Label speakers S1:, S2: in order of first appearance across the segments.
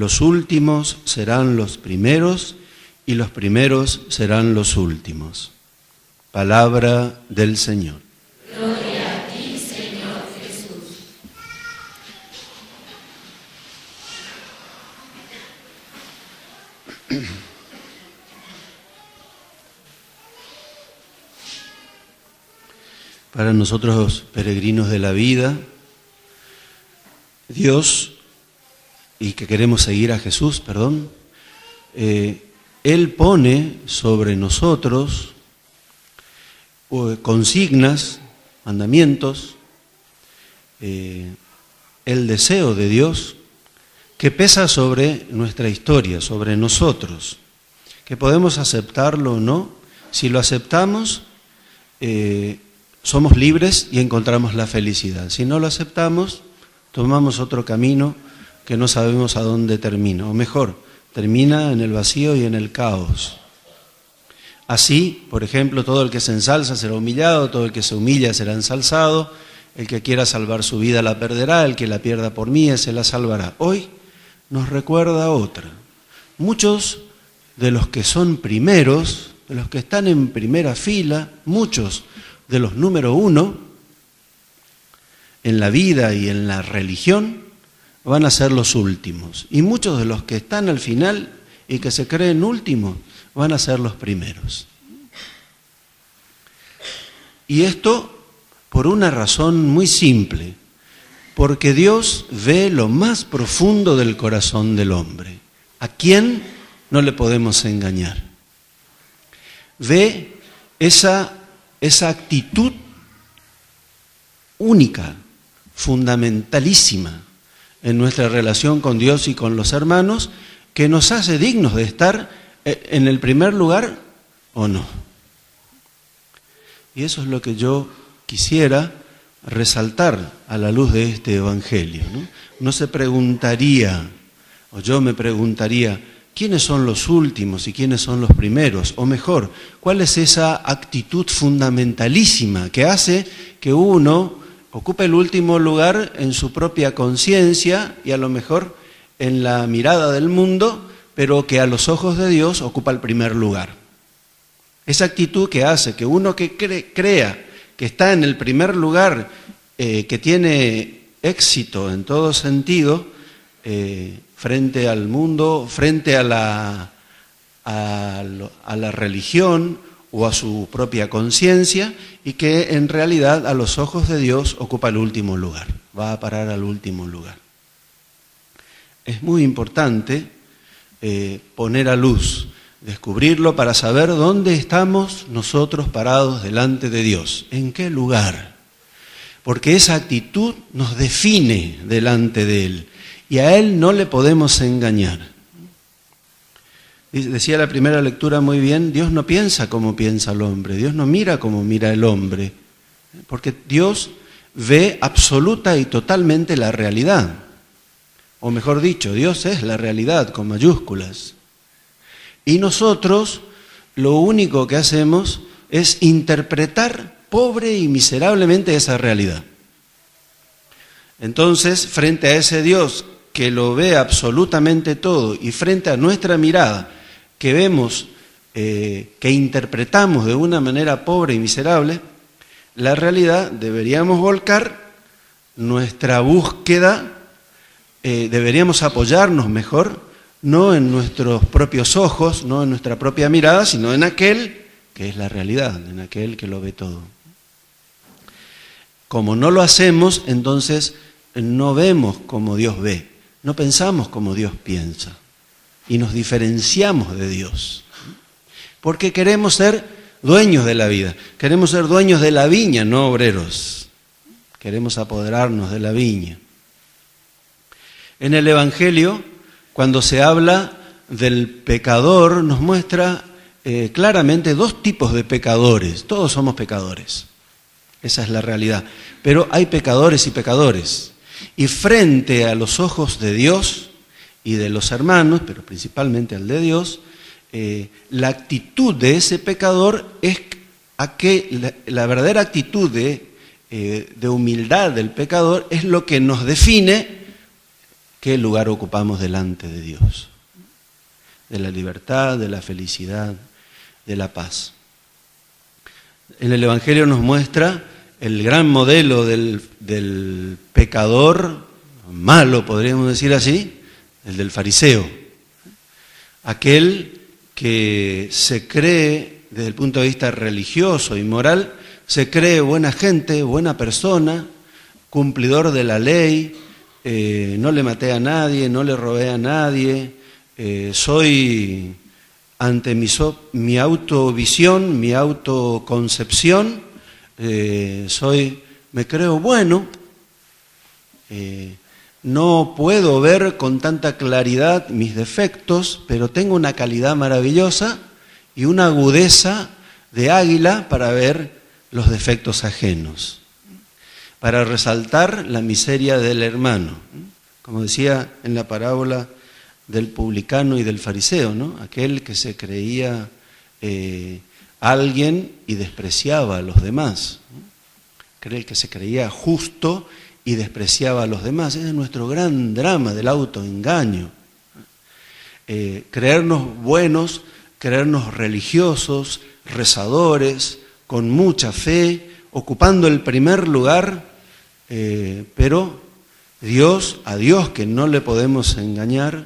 S1: los últimos serán los primeros y los primeros serán los últimos. Palabra del Señor.
S2: Gloria a ti, Señor Jesús.
S1: Para nosotros, peregrinos de la vida, Dios, y que queremos seguir a Jesús, Él pone sobre nosotros consignas, mandamientos, el deseo de Dios que pesa sobre nuestra historia, sobre nosotros, que podemos aceptarlo o no. Si lo aceptamos, somos libres y encontramos la felicidad. Si no lo aceptamos, tomamos otro camino que no sabemos a dónde termina, o mejor, termina en el vacío y en el caos. Así, por ejemplo, todo el que se ensalza será humillado, todo el que se humilla será ensalzado, el que quiera salvar su vida la perderá, el que la pierda por mí, ese la salvará. Hoy nos recuerda otra. Muchos de los que son primeros, de los que están en primera fila, muchos de los número uno en la vida y en la religión, van a ser los últimos. Y muchos de los que están al final y que se creen últimos, van a ser los primeros. Y esto por una razón muy simple, porque Dios ve lo más profundo del corazón del hombre. ¿A quién no le podemos engañar? Ve esa actitud única, fundamentalísima en nuestra relación con Dios y con los hermanos, que nos hace dignos de estar en el primer lugar o no. Y eso es lo que yo quisiera resaltar a la luz de este Evangelio, ¿no? Uno se preguntaría, o yo me preguntaría, ¿quiénes son los últimos y quiénes son los primeros? O mejor, ¿cuál es esa actitud fundamentalísima que hace que uno ocupe el último lugar en su propia conciencia y a lo mejor en la mirada del mundo, pero que a los ojos de Dios ocupa el primer lugar? Esa actitud que hace que uno que crea que está en el primer lugar, que tiene éxito en todo sentido, frente al mundo, frente a la religión o a su propia conciencia, y que en realidad a los ojos de Dios ocupa el último lugar, va a parar al último lugar. Es muy importante poner a luz, descubrirlo para saber dónde estamos nosotros parados delante de Dios, en qué lugar, porque esa actitud nos define delante de Él y a Él no le podemos engañar. Decía la primera lectura muy bien, Dios no piensa como piensa el hombre, Dios no mira como mira el hombre, porque Dios ve absoluta y totalmente la realidad, o mejor dicho, Dios es la realidad con mayúsculas. Y nosotros lo único que hacemos es interpretar pobre y miserablemente esa realidad. Entonces, frente a ese Dios que lo ve absolutamente todo y frente a nuestra mirada que vemos, que interpretamos de una manera pobre y miserable, la realidad deberíamos volcar nuestra búsqueda, deberíamos apoyarnos mejor, no en nuestros propios ojos, no en nuestra propia mirada, sino en aquel que es la realidad, en aquel que lo ve todo. Como no lo hacemos, entonces no vemos como Dios ve, no pensamos como Dios piensa y nos diferenciamos de Dios. Porque queremos ser dueños de la vida, queremos ser dueños de la viña, no obreros. Queremos apoderarnos de la viña. En el Evangelio, cuando se habla del pecador, nos muestra claramente dos tipos de pecadores. Todos somos pecadores, esa es la realidad. Pero hay pecadores y pecadores. Y frente a los ojos de Dios y de los hermanos, pero principalmente al de Dios, la actitud de ese pecador es la verdadera actitud de humildad del pecador es lo que nos define ¿qué lugar ocupamos delante de Dios? De la libertad, de la felicidad, de la paz. En el Evangelio nos muestra el gran modelo del pecador malo, podríamos decir así, el del fariseo. Aquel que se cree, desde el punto de vista religioso y moral, se cree buena gente, buena persona, cumplidor de la ley, no le maté a nadie, no le robé a nadie, soy ante mi autovisión, mi autoconcepción, me creo bueno, no puedo ver con tanta claridad mis defectos, pero tengo una calidad maravillosa y una agudeza de águila para ver los defectos ajenos, para resaltar la miseria del hermano. Como decía en la parábola del publicano y del fariseo, ¿no? Aquel que se creía alguien y despreciaba a los demás, ¿no? El que se creía justo y despreciaba a los demás. Ese es nuestro gran drama del autoengaño. Creernos buenos, creernos religiosos, rezadores, con mucha fe, ocupando el primer lugar, pero a Dios que no le podemos engañar,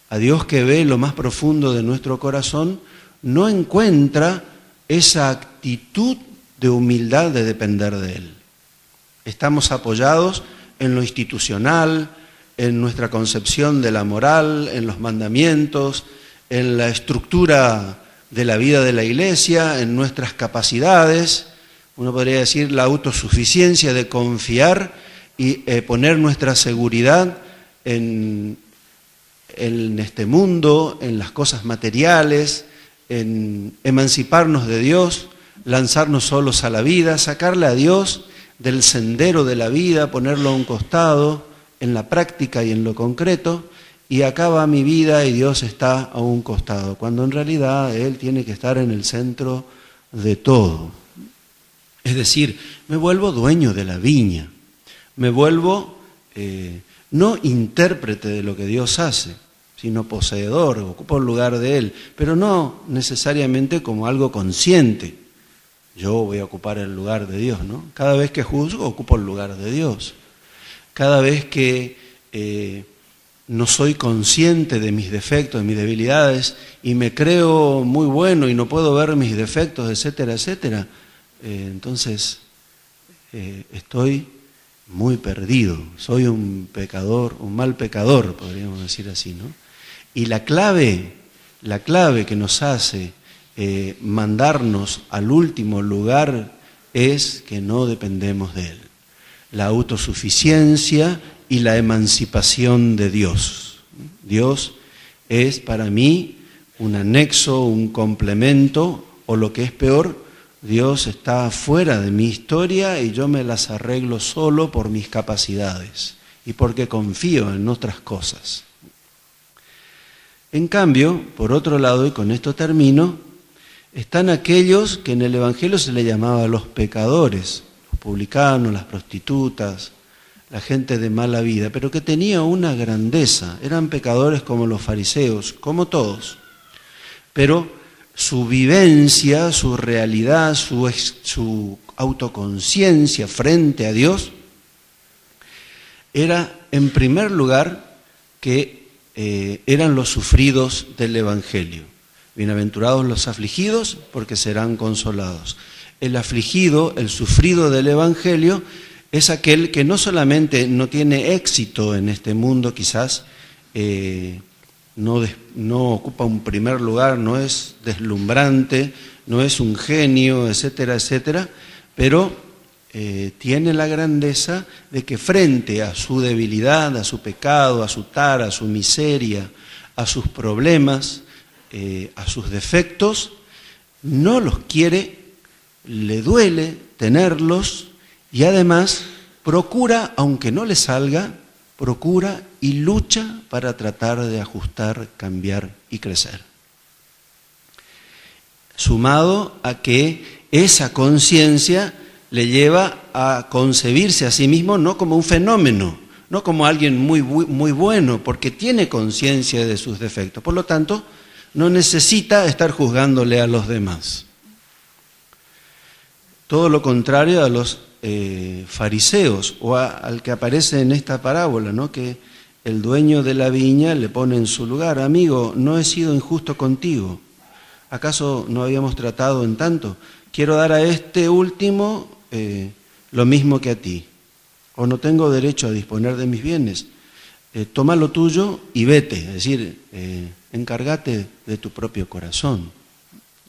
S1: a Dios que ve lo más profundo de nuestro corazón, no encuentra esa actitud de humildad de depender de Él. Estamos apoyados en lo institucional, en nuestra concepción de la moral, en los mandamientos, en la estructura de la vida de la Iglesia, en nuestras capacidades, uno podría decir la autosuficiencia de confiar y poner nuestra seguridad en este mundo, en las cosas materiales, en emanciparnos de Dios, lanzarnos solos a la vida, sacarle a Dios del sendero de la vida, ponerlo a un costado, en la práctica y en lo concreto, y acaba mi vida y Dios está a un costado, cuando en realidad Él tiene que estar en el centro de todo. Es decir, me vuelvo dueño de la viña, me vuelvo no intérprete de lo que Dios hace, sino poseedor, ocupo el lugar de Él, pero no necesariamente como algo consciente. Yo voy a ocupar el lugar de Dios, ¿no? Cada vez que juzgo, ocupo el lugar de Dios. Cada vez que no soy consciente de mis defectos, de mis debilidades, y me creo muy bueno y no puedo ver mis defectos, etcétera, etcétera, entonces estoy muy perdido. Soy un pecador, un mal pecador, podríamos decir así, ¿no? Y la clave que nos hace mandarnos al último lugar es que no dependemos de Él. La autosuficiencia y la emancipación de Dios. Dios es para mí un anexo, un complemento, o lo que es peor, Dios está fuera de mi historia y yo me las arreglo solo por mis capacidades y porque confío en otras cosas. En cambio, por otro lado, y con esto termino, están aquellos que en el Evangelio se les llamaba los pecadores, los publicanos, las prostitutas, la gente de mala vida, pero que tenía una grandeza, eran pecadores como los fariseos, como todos, pero su vivencia, su realidad, su autoconciencia frente a Dios era, en primer lugar, que eran los sufridos del Evangelio. Bienaventurados los afligidos, porque serán consolados. El afligido, el sufrido del Evangelio, es aquel que no solamente no tiene éxito en este mundo, quizás no ocupa un primer lugar, no es deslumbrante, no es un genio, etcétera, etcétera, pero tiene la grandeza de que frente a su debilidad, a su pecado, a su tara, a su miseria, a sus problemas, a sus defectos, no los quiere, le duele tenerlos y además procura, aunque no le salga, procura y lucha para tratar de ajustar, cambiar y crecer. Sumado a que esa conciencia le lleva a concebirse a sí mismo no como un fenómeno, no como alguien muy bueno, porque tiene conciencia de sus defectos. Por lo tanto, no necesita estar juzgándole a los demás. Todo lo contrario a los fariseos o al que aparece en esta parábola, ¿no? Que el dueño de la viña le pone en su lugar: amigo, no he sido injusto contigo. ¿Acaso no habíamos tratado en tanto? Quiero dar a este último lo mismo que a ti. O no tengo derecho a disponer de mis bienes. Toma lo tuyo y vete. Es decir, encárgate de tu propio corazón,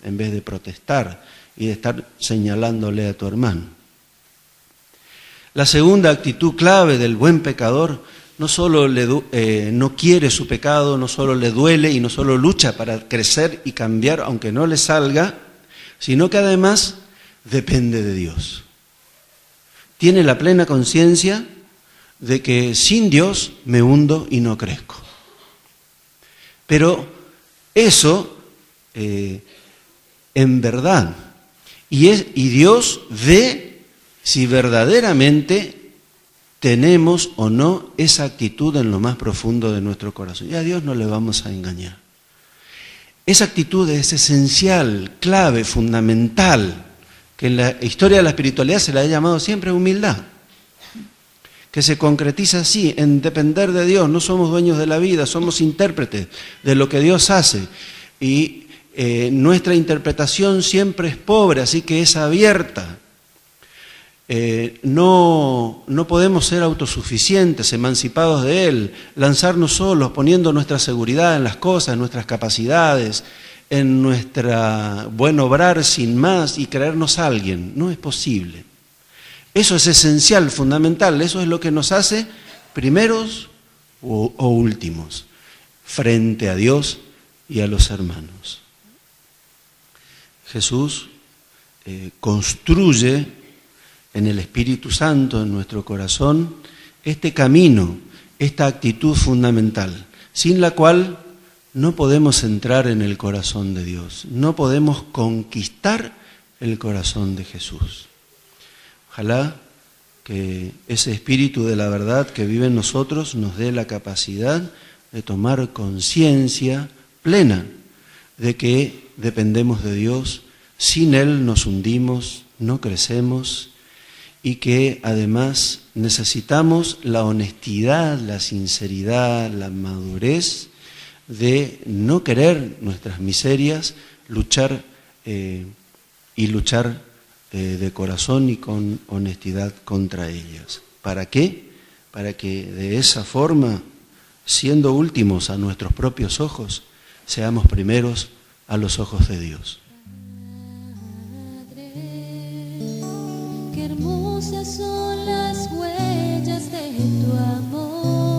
S1: en vez de protestar y de estar señalándole a tu hermano. La segunda actitud clave del buen pecador no solo no quiere su pecado, no solo le duele y no solo lucha para crecer y cambiar aunque no le salga, sino que además depende de Dios. Tiene la plena conciencia de que sin Dios me hundo y no crezco. Pero eso, en verdad, y Dios ve si verdaderamente tenemos o no esa actitud en lo más profundo de nuestro corazón. Y a Dios no le vamos a engañar. Esa actitud es esencial, clave, fundamental, que en la historia de la espiritualidad se la ha llamado siempre humildad, que se concretiza así, en depender de Dios. No somos dueños de la vida, somos intérpretes de lo que Dios hace. Y nuestra interpretación siempre es pobre, así que es abierta. No podemos ser autosuficientes, emancipados de Él, lanzarnos solos, poniendo nuestra seguridad en las cosas, en nuestras capacidades, en nuestra buen obrar sin más y creernos alguien. No es posible. Eso es esencial, fundamental. Eso es lo que nos hace primeros o últimos frente a Dios y a los hermanos. Jesús construye en el Espíritu Santo, en nuestro corazón, este camino, esta actitud fundamental, sin la cual no podemos entrar en el corazón de Dios, no podemos conquistar el corazón de Jesús. Ojalá que ese Espíritu de la verdad que vive en nosotros nos dé la capacidad de tomar conciencia plena de que dependemos de Dios, sin Él nos hundimos, no crecemos, y que además necesitamos la honestidad, la sinceridad, la madurez de no querer nuestras miserias, luchar de corazón y con honestidad contra ellas. ¿Para qué? Para que de esa forma, siendo últimos a nuestros propios ojos, seamos primeros a los ojos de Dios.
S3: Hermosas son las huellas de tu amor.